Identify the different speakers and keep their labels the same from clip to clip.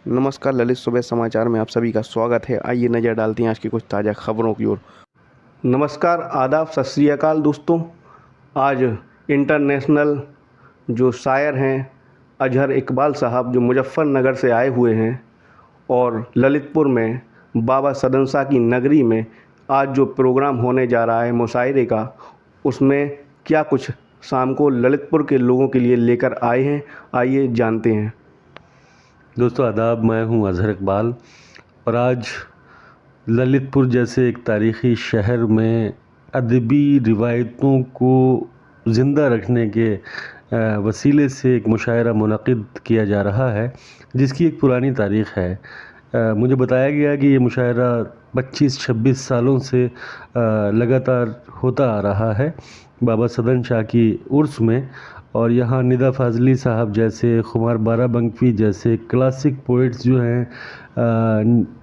Speaker 1: नमस्कार, ललित सुबह समाचार में आप सभी का स्वागत है। आइए नज़र डालते हैं आज की कुछ ताज़ा खबरों की ओर। नमस्कार, आदाब, सत श्री अकाल दोस्तों। आज इंटरनेशनल जो शायर हैं अजहर इकबाल साहब, जो मुजफ्फरनगर से आए हुए हैं और ललितपुर में बाबा सदन शाह की नगरी में आज जो प्रोग्राम होने जा रहा है मुशायरे का, उसमें क्या कुछ शाम को ललितपुर के लोगों के लिए लेकर आए हैं, आइए जानते हैं।
Speaker 2: दोस्तों आदाब, मैं हूं अजहर इकबाल और आज ललितपुर जैसे एक तारीख़ी शहर में अदबी रिवायतों को ज़िंदा रखने के वसीले से एक मुशायरा मुनक़िद किया जा रहा है, जिसकी एक पुरानी तारीख़ है। मुझे बताया गया कि ये मुशायरा 25-26 सालों से लगातार होता आ रहा है बाबा सदन शाह की उर्स में। और यहाँ निदा फ़ाज़ली साहब जैसे, खुमार बाराबंकी जैसे क्लासिक पोइट्स जो हैं,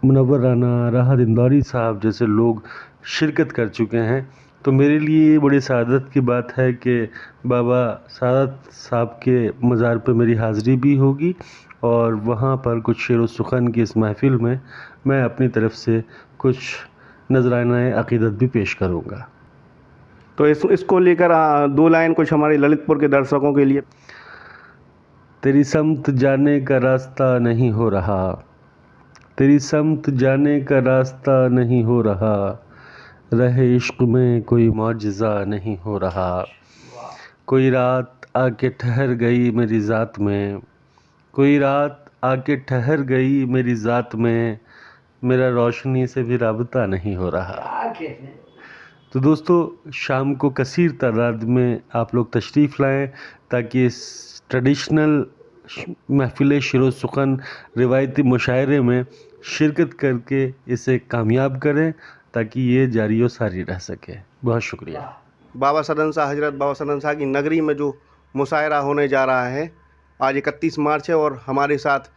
Speaker 2: मुनव्वर राना, राहत इंदौरी साहब जैसे लोग शिरकत कर चुके हैं। तो मेरे लिए बड़ी सआदत की बात है कि बाबा सादत साहब के मज़ार पर मेरी हाज़िरी भी होगी और वहाँ पर कुछ शेर व सुख़न की इस महफ़िल में मैं अपनी तरफ़ से कुछ नज़राना अक़ीदत भी पेश करूँगा।
Speaker 1: तो इसको लेकर दो लाइन कुछ हमारे ललितपुर के दर्शकों के लिए।
Speaker 2: तेरी समत जाने का रास्ता नहीं हो रहा, तेरी समत जाने का रास्ता नहीं हो रहा, रहे इश्क़ में कोई मौजज़ा नहीं हो रहा। कोई रात आके ठहर गई मेरी ज़ात में, कोई रात आके ठहर गई मेरी ज़ात में, मेरा रोशनी से भी राबता नहीं हो रहा। तो दोस्तों, शाम को कसीर तादाद में आप लोग तशरीफ़ लाएं ताकि इस ट्रेडिशनल महफ़िल शेर व सुख़न रिवायती मुशायरे में शिरकत करके इसे कामयाब करें ताकि ये जारी व सारी रह सके। बहुत शुक्रिया।
Speaker 1: बाबा सदन शाह, हजरत बाबा सदन शाह की नगरी में जो मुशायरा होने जा रहा है, आज 31 मार्च है और हमारे साथ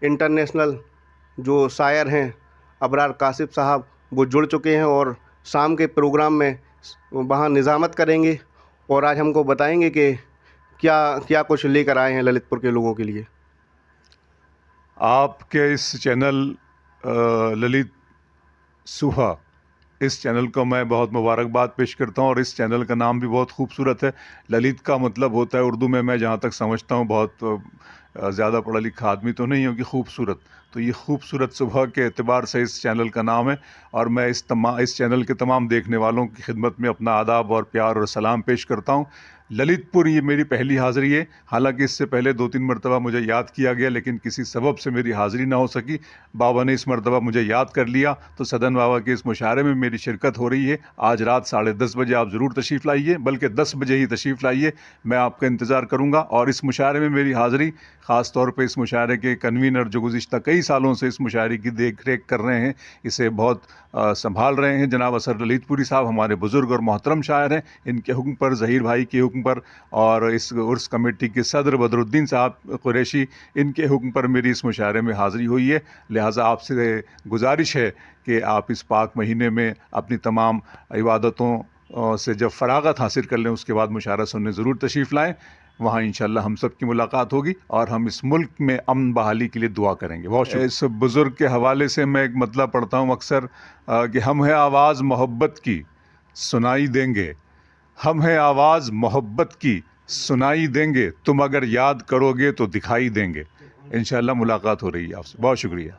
Speaker 1: इंटरनेशनल जो शायर हैं अबरार कासिफ साहब, वो जुड़ चुके हैं और शाम के प्रोग्राम में वहाँ निज़ामत करेंगे और आज हमको बताएंगे कि क्या क्या कुछ लेकर आए हैं ललितपुर के लोगों के लिए।
Speaker 3: आपके इस चैनल ललित सुहा, इस चैनल को मैं बहुत मुबारकबाद पेश करता हूँ और इस चैनल का नाम भी बहुत खूबसूरत है। ललित का मतलब होता है उर्दू में, मैं जहाँ तक समझता हूँ, बहुत ज़्यादा पढ़ा लिखा आदमी तो नहीं हूँ कि खूबसूरत, तो ये खूबसूरत सुबह के एतबार से इस चैनल का नाम है। और मैं इस चैनल के तमाम देखने वालों की खिदमत में अपना आदाब और प्यार और सलाम पेश करता हूँ। ललितपुर ये मेरी पहली हाज़िरी है। हालांकि इससे पहले 2-3 मरतबा मुझे याद किया गया, लेकिन किसी सबब से मेरी हाज़िरी ना हो सकी। बाबा ने इस मरतबा मुझे याद कर लिया, तो सदन बाबा के इस मुशायरे में मेरी शिरकत हो रही है। आज रात 10:30 बजे आप ज़रूर तशरीफ़ लाइए, बल्कि 10 बजे ही तशरीफ़ लाइए, मैं आपका इंतज़ार करूँगा। और इस मुशायरे में मेरी हाज़िरी, ख़ास तौर पे इस मुशायरे के कन्वीनर जो गुज़िश्ता कई सालों से इस मुशायरे की देख रेख कर रहे हैं, इसे बहुत संभाल रहे हैं, जनाब असर ललितपुरी साहब हमारे बुज़ुर्ग और मोहतरम शायर हैं। इनके हुक्म पर, ज़हीर भाई के हुक्म पर और इस उर्स कमेटी के सदर बदरुद्दीन साहब कुरैशी, इनके हुक्म पर मेरी इस मुशायरे में हाज़िरी हुई है। लिहाजा आपसे गुजारिश है कि आप इस पाक महीने में अपनी तमाम इबादतों से जब फ़रागत हासिल कर लें, उसके बाद मुशायरा सुनने ज़रूर तशरीफ़ लाएँ। वहाँ इंशाअल्लाह हम सब की मुलाकात होगी और हम इस मुल्क में अमन बहाली के लिए दुआ करेंगे। बहुत शुक्रिया। इस बुज़ुर्ग के हवाले से मैं एक मतलब पढ़ता हूँ अक्सर कि हम है आवाज़ मोहब्बत की सुनाई देंगे, हम है आवाज़ मोहब्बत की सुनाई देंगे, तुम अगर याद करोगे तो दिखाई देंगे। इंशाअल्लाह मुलाकात हो रही है आपसे। बहुत शुक्रिया।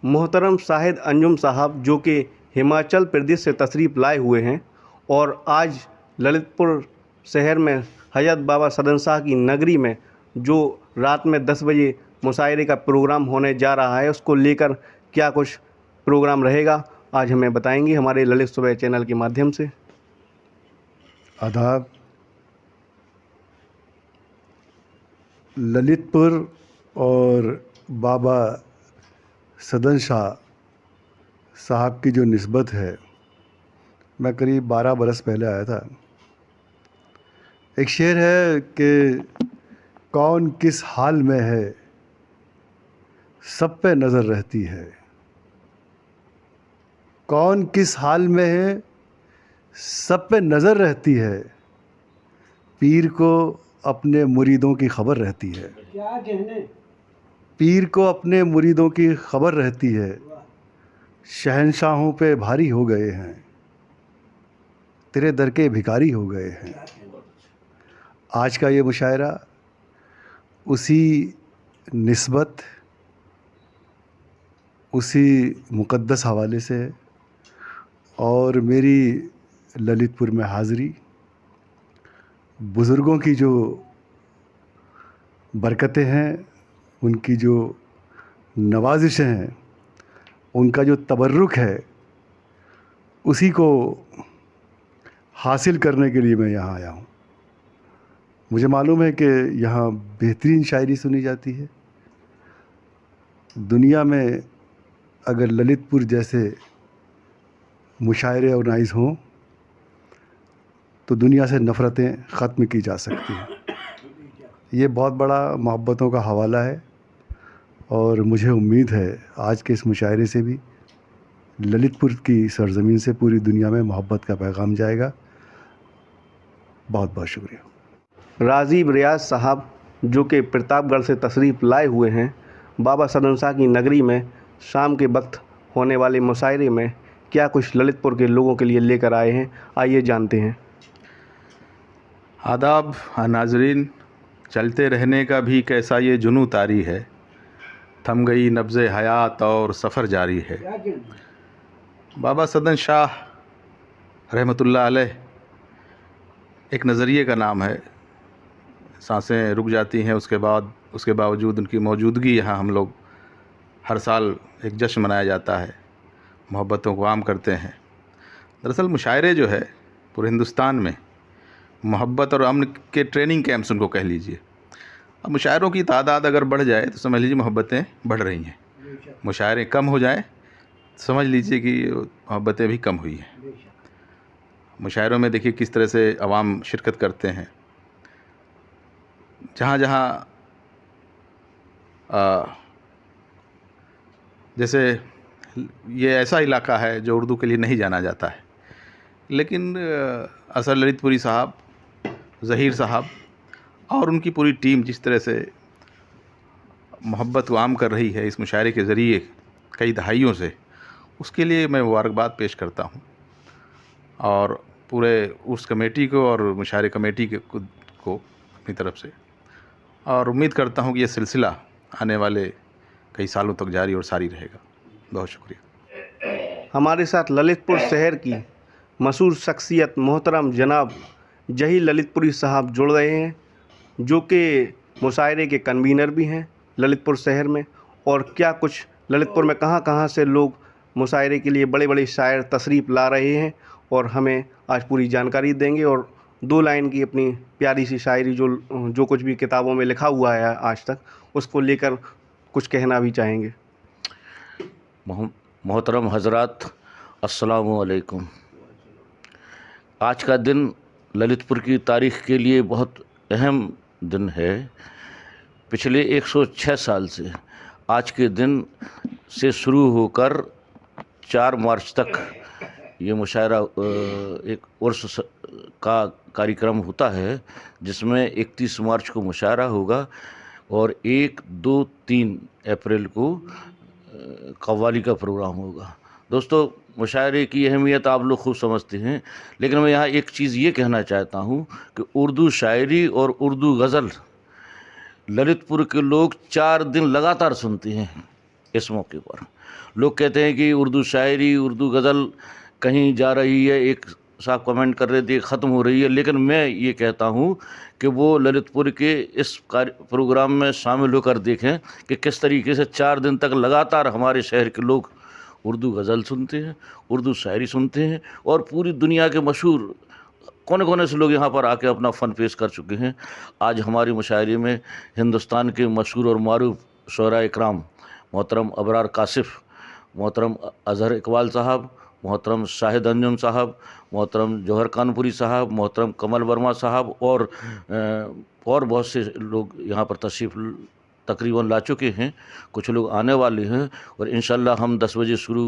Speaker 1: मोहतरम शाहिद अंजुम साहब, जो कि हिमाचल प्रदेश से तशरीफ़ लाए हुए हैं और आज ललितपुर शहर में हज़रत बाबा सदन शाह की नगरी में जो रात में 10 बजे मुशायरे का प्रोग्राम होने जा रहा है, उसको लेकर क्या कुछ प्रोग्राम रहेगा, आज हमें बताएंगे हमारे ललित सुबह चैनल के माध्यम से।
Speaker 4: आदाब। ललितपुर और बाबा सदन शाह साहब की जो निस्बत है, मैं करीब 12 बरस पहले आया था। एक शेर है कि कौन किस हाल में है, सब पे नज़र रहती है। कौन किस हाल में है, सब पे नज़र रहती है, पीर को अपने मुरीदों की खबर रहती है। पीर को अपने मुरीदों की खबर रहती है, शहंशाहों पे भारी हो गए हैं, तेरे दर के भिखारी हो गए हैं। आज का ये मुशायरा उसी निस्बत, उसी मुक़द्दस हवाले से है और मेरी ललितपुर में हाज़िरी बुज़ुर्गों की जो बरकतें हैं, उनकी जो नवाजिशें हैं, उनका जो तबर्रुक है, उसी को हासिल करने के लिए मैं यहाँ आया हूँ। मुझे मालूम है कि यहाँ बेहतरीन शायरी सुनी जाती है। दुनिया में अगर ललितपुर जैसे मुशायरे ऑर्गेनाइज़ हों तो दुनिया से नफ़रतें ख़त्म की जा सकती हैं। ये बहुत बड़ा मोहब्बतों का हवाला है और मुझे उम्मीद है आज के इस मुशायरे से भी ललितपुर की सरज़मीन से पूरी दुनिया में मोहब्बत का पैगाम जाएगा। बहुत बहुत शुक्रिया।
Speaker 1: राजीव रियाज साहब जो कि प्रतापगढ़ से तशरीफ़ लाए हुए हैं, बाबा सदन शाह की नगरी में शाम के वक्त होने वाले मुशायरे में क्या कुछ ललितपुर के लोगों के लिए लेकर आए हैं, आइए जानते हैं।
Speaker 5: आदाब नाजरीन, चलते रहने का भी कैसा ये जुनू तारी है, थम गई नब्ज़े हयात और सफ़र जारी है। बाबा सदन शाह रहमतुल्लाह अलैह एक नज़रिए का नाम है। सांसें रुक जाती हैं उसके बावजूद उनकी मौजूदगी यहाँ हम लोग हर साल एक जश्न मनाया जाता है, मोहब्बतों को आम करते हैं। दरअसल मुशायरे जो है पूरे हिंदुस्तान में मोहब्बत और अमन के ट्रेनिंग कैंप्स उनको कह लीजिए। अब मुशायरों की तादाद अगर बढ़ जाए तो समझ लीजिए मोहब्बतें बढ़ रही हैं, मुशायरे कम हो जाए तो समझ लीजिए कि मोहब्बतें भी कम हुई हैं। मुशायरों में देखिए किस तरह से अवाम शिरकत करते हैं। जहाँ जहाँ जैसे ये ऐसा इलाका है जो उर्दू के लिए नहीं जाना जाता है, लेकिन असर ललितपुरी साहब, ज़हीर साहब और उनकी पूरी टीम जिस तरह से मोहब्बत को आम कर रही है इस मुशायरे के ज़रिए कई दहाइयों से, उसके लिए मैं मुबारकबाद पेश करता हूँ और पूरे उस कमेटी को और मुशायरे कमेटी को अपनी तरफ से, और उम्मीद करता हूँ कि ये सिलसिला आने वाले कई सालों तक जारी और सारी रहेगा। बहुत शुक्रिया।
Speaker 1: हमारे साथ ललितपुर शहर की मशहूर शख्सियत मोहतरम जनाब जहीर ललितपुरी साहब जुड़ रहे हैं, जो कि मुशायरे के कन्वीनर भी हैं ललितपुर शहर में, और क्या कुछ ललितपुर में कहाँ कहाँ से लोग मुशायरे के लिए बड़े बड़े शायर तशरीफ़ ला रहे हैं और हमें आज पूरी जानकारी देंगे और 2 लाइन की अपनी प्यारी सी शायरी जो कुछ भी किताबों में लिखा हुआ है आज तक, उसको लेकर कुछ कहना भी चाहेंगे।
Speaker 6: मोहतरम हज़रात, अस्सलामु अलैकुम। आज का दिन ललितपुर की तारीख़ के लिए बहुत अहम दिन है। पिछले 106 साल से आज के दिन से शुरू होकर 4 मार्च तक ये मुशायरा एक उर्स का कार्यक्रम होता है, जिसमें 31 मार्च को मुशायरा होगा और 1, 2, 3 अप्रैल को कव्वाली का प्रोग्राम होगा। दोस्तों, मुशायरे की अहमियत आप लोग खूब समझते हैं, लेकिन मैं यहाँ एक चीज़ ये कहना चाहता हूँ कि उर्दू शायरी और उर्दू गज़ल ललितपुर के लोग 4 दिन लगातार सुनते हैं। इस मौके पर लोग कहते हैं कि उर्दू शायरी, उर्दू गज़ल कहीं जा रही है, एक साहब कमेंट कर रहे थे ख़त्म हो रही है, लेकिन मैं ये कहता हूँ कि वो ललितपुर के इस प्रोग्राम में शामिल होकर देखें कि किस तरीके से 4 दिन तक लगातार हमारे शहर के लोग उर्दू गज़ल सुनते हैं, उर्दू शायरी सुनते हैं और पूरी दुनिया के मशहूर कोने कोने से लोग यहाँ पर आके अपना फ़न पेश कर चुके हैं। आज हमारी मुशायरे में हिंदुस्तान के मशहूर और मारूफ शुअरा इकराम मोहतरम अबरार कासिफ़, मोहतरम अज़हर इकबाल साहब, मोहतरम शाहिद अंजुम साहब, मोहतरम जौहर कानपुरी साहब, मोहतरम कमल वर्मा साहब और बहुत से लोग यहाँ पर तशरीफ़ तकरीबन ला चुके हैं। कुछ लोग आने वाले हैं और इंशाअल्लाह हम 10 बजे शुरू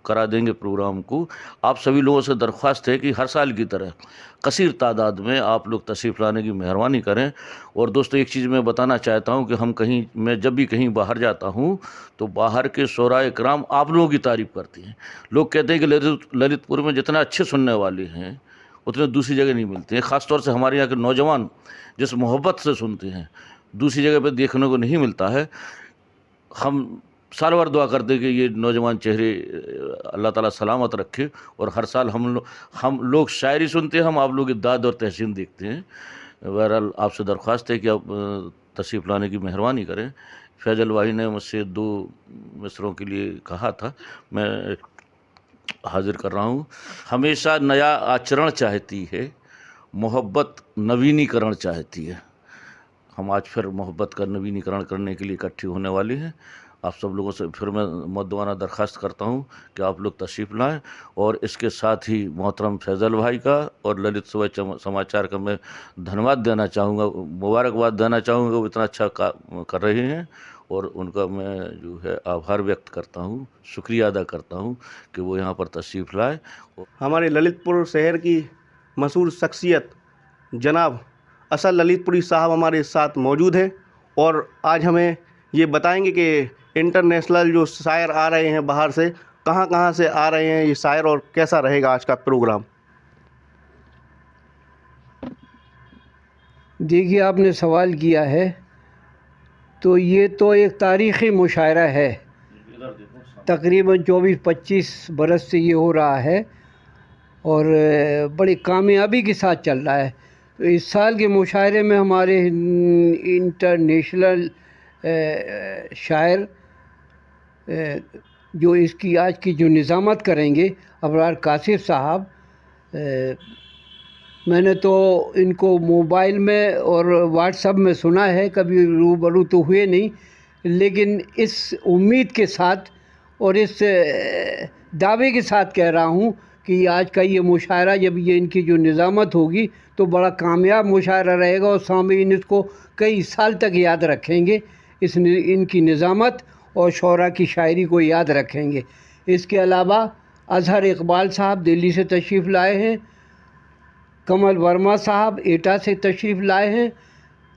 Speaker 6: करा देंगे प्रोग्राम को। आप सभी लोगों से दरख्वास्त है कि हर साल की तरह कसीर तादाद में आप लोग तशरीफ़ लाने की मेहरबानी करें। और दोस्तों, एक चीज़ मैं बताना चाहता हूं कि मैं जब भी कहीं बाहर जाता हूं तो बाहर के शोराए किराम आप लोगों की तारीफ़ करती हैं। लोग कहते हैं कि ललितपुर में जितना अच्छे सुनने वाले हैं उतने दूसरी जगह नहीं मिलते हैं। ख़ास तौर से हमारे यहाँ के नौजवान जिस मोहब्बत से सुनते हैं दूसरी जगह पर देखने को नहीं मिलता है। हम साल भर दुआ करते कि ये नौजवान चेहरे अल्लाह ताला सलामत रखे। और हर साल हम लोग शायरी सुनते हैं, हम आप लोग की दाद और तहसीन देखते हैं। बहरहाल आपसे दरख्वास्त है कि आप तशरीफ़ लाने की मेहरबानी करें। फैज़ल भाई ने मुझसे 2 मिसरों के लिए कहा था, मैं हाजिर कर रहा हूँ। हमेशा नया आचरण चाहती है, मोहब्बत नवीनीकरण चाहती है। हम आज फिर मोहब्बत का नवीनीकरण करने के लिए इकट्ठे होने वाले हैं। आप सब लोगों से फिर मैं मुद्दवाना दरख्वास्त करता हूं कि आप लोग तशरीफ़ लाएं। और इसके साथ ही मोहतरम फैज़ल भाई का और ललित सुबह समाचार का मैं धन्यवाद देना चाहूँगा, मुबारकबाद देना चाहूँगा। वो इतना अच्छा काम कर रहे हैं और उनका मैं जो है आभार व्यक्त करता हूँ, शुक्रिया अदा करता हूँ कि वो यहाँ पर तशरीफ़ लाए।
Speaker 1: हमारे ललितपुर शहर की मशहूर शख्सियत जनाब असल ललितपुरी साहब हमारे साथ मौजूद हैं और आज हमें ये बताएंगे कि इंटरनेशनल जो शायर आ रहे हैं बाहर से, कहाँ से आ रहे हैं ये शायर और कैसा रहेगा आज का प्रोग्राम।
Speaker 7: देखिए, आपने सवाल किया है तो ये तो एक तारीख़ी मुशायरा है। तकरीबन 24-25 बरस से ये हो रहा है और बड़ी कामयाबी के साथ चल रहा है। तो इस साल के मुशायरे में हमारे इंटरनेशनल शायर जो इसकी आज की जो निज़ामत करेंगे अबरार कासिफ साहब, मैंने तो इनको मोबाइल में और व्हाट्सएप में सुना है, कभी रूबरू तो हुए नहीं, लेकिन इस उम्मीद के साथ और इस दावे के साथ कह रहा हूँ कि आज का ये मुशायरा जब ये इनकी जो निज़ामत होगी तो बड़ा कामयाब मुशायरा रहेगा और सामीन इसको कई साल तक याद रखेंगे। इनकी निज़ामत और शोरा की शायरी को याद रखेंगे। इसके अलावा अज़हर इकबाल साहब दिल्ली से तशरीफ़ लाए हैं, कमल वर्मा साहब एटा से तशरीफ़ लाए हैं,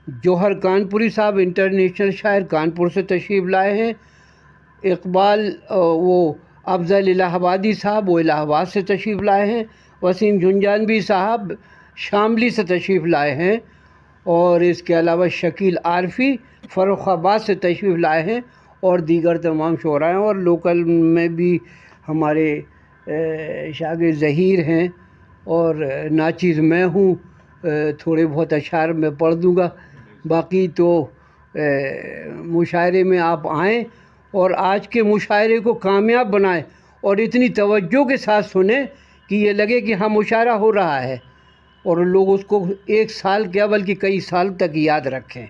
Speaker 7: जौहर कानपुरी साहब इंटरनेशनल शायर कानपुर से तशरीफ़ लाए हैं, इकबाल वो अफजल इलाहाबादी साहब वो इलाहाबाद से तशरीफ़ लाए हैं, वसीम झुंझानवी साहब शामली से तशरीफ़ लाए हैं और इसके अलावा शकील आरफी फ़र्रुखाबाद से तशरीफ़ लाए हैं और दीगर तमाम शोरा हैं। और लोकल में भी हमारे शागिर ज़हीर हैं और नाचीज़ मैं हूँ, थोड़े बहुत अशार मैं पढ़ दूँगा। बाकी तो मुशायरे में आप आएँ और आज के मुशायरे को कामयाब बनाएं और इतनी तवज्जो के साथ सुने कि ये लगे कि हाँ मुशायरा हो रहा है और लोग उसको 1 साल क्या बल्कि कई साल तक याद रखें।